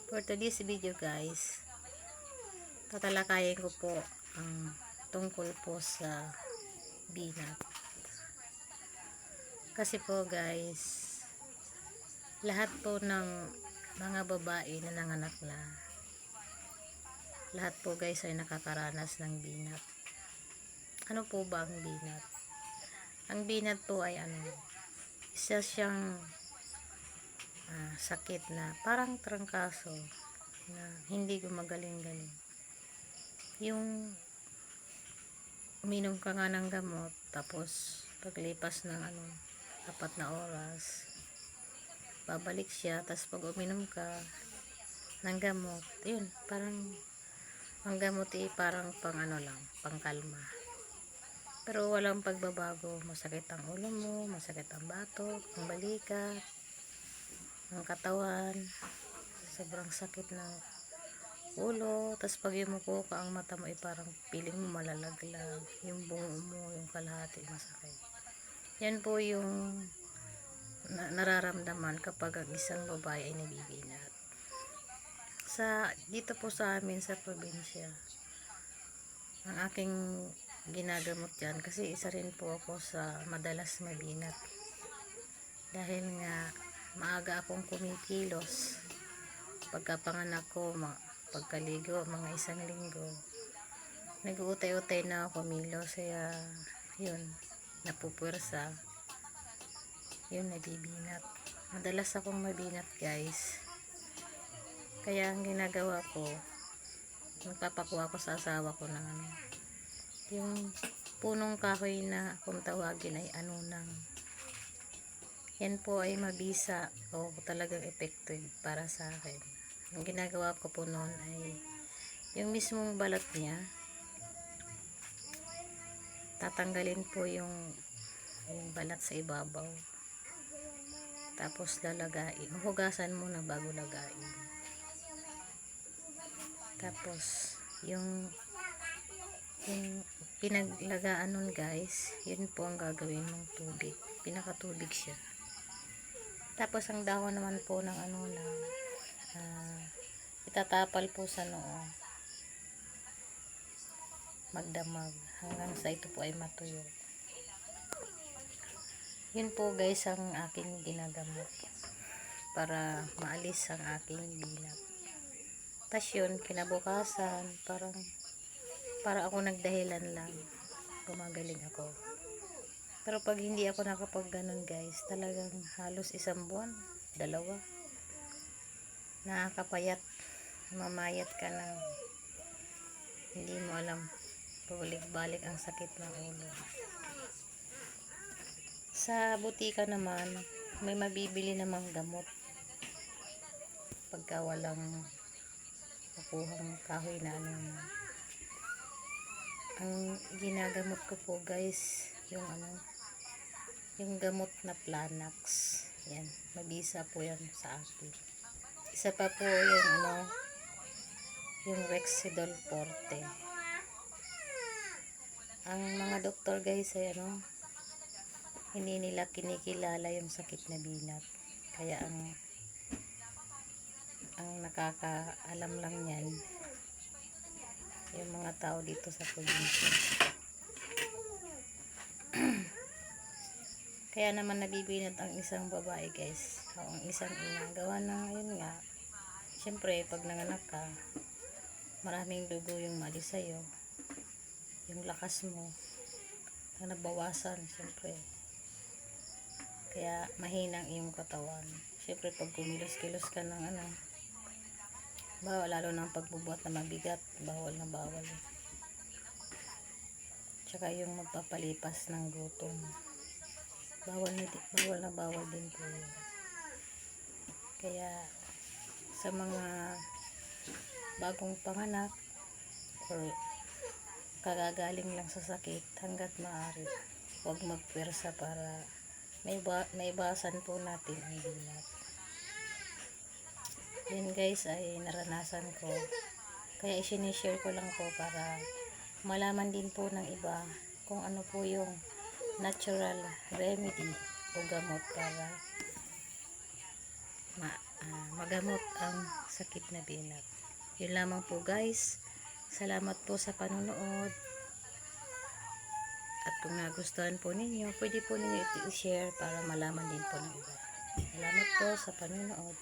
For today's video guys, tatalakayin ko po ang tungkol po sa binat. Kasi po guys, lahat po ng mga babae na nanganak na, lahat po guys ay nakakaranas ng binat. Ano po ba ang binat? Ang binat po ay isa siyang sakit na parang trangkaso na hindi gumagaling-galing. Yung uminom ka nga ng gamot, tapos paglipas ng 4 na oras, babalik siya. Tapos pag uminom ka ng gamot, yun, parang ang gamot parang pangkalma. Pero walang pagbabago. Masakit ang ulo mo, masakit ang batok, ang balikat, ang katawan, sobrang sakit ng ulo. Tapos pag yumuko ka, ang mata mo parang piling mo malalaglag, yung bungo mo, yung kalahati masakit. Yan po yung nararamdaman kapag ang isang babae ay nabibinat. Dito po sa amin sa probinsya, ang aking ginagamot yan, kasi isa rin po ako sa madalas mabinat dahil nga maaga akong kumikilos. Pagkapanganak ko, pagkaligo, mga 1 linggo, nag-uutay-utay na ako kumilos. Kaya yun, napupwersa, yun, nabibinat. Madalas akong mabinat guys. Kaya ang ginagawa ko, magpapakuha ko sa asawa ko ng yung punong kahoy na kung tawagin ay anunang. Yan po ay mabisa o talagang effective para sa akin. Ang ginagawa ko po noon ay yung mismong balat niya, tatanggalin po yung balat sa ibabaw, tapos lalagain, hugasan muna bago lagain. Tapos yung pinaglagaan nun guys, yun po ang gagawin mong tubig, pinakatubig siya. Tapos ang dahon naman po ng itatapal po sa noo, magdamag hanggang sa ito po ay matuyo. Yun po guys ang aking ginagamot para maalis ang aking binat. Tapos yun, kinabukasan, para ako nagdahilan lang, gumagaling ako. Pero pag hindi ako nakapag ganun guys, talagang halos 1 buwan, 2, nakakapayat, mamayat ka ng hindi mo alam, pabalik-balik ang sakit ng ulo. Sa butika naman, may mabibili namang gamot pagka walang makuhang kahoy na ang ginagamot ko po guys, yung gamot na Planax. Yan, mabisa po yan sa akin. Isa pa po yung Rexidol Forte. Ang mga doktor guys ay hindi nila kinikilala yung sakit na binat. Kaya ang nakakaalam lang yan yung mga tao dito sa probinsya. Kaya naman nabibinat ang isang babae guys, o ang isang ina, gawa na yun nga, syempre pag nanganak ka, maraming dugo yung maalis sa'yo, yung lakas mo na nabawasan syempre, kaya mahinang iyong katawan. Syempre pag kumilos-kilos ka ng bawal, lalo ng pagbubuhat na mabigat, bawal na bawal. Tsaka yung magpapalipas ng gutom, bawal na bawal din po yun. Kaya sa mga bagong panganak or kagagaling lang sa sakit, hanggat maaari huwag magpwersa para maibasan po natin ang binat. Yan guys ay naranasan ko, kaya isinishare ko lang po para malaman din po ng iba kung ano po yung natural remedy o gamot para magamot ang sakit na binat. Yun lamang po guys. Salamat po sa panonood. At kung nagustuhan po ninyo, pwede po ninyo i-share para malaman din po ng iba. Salamat po sa panonood.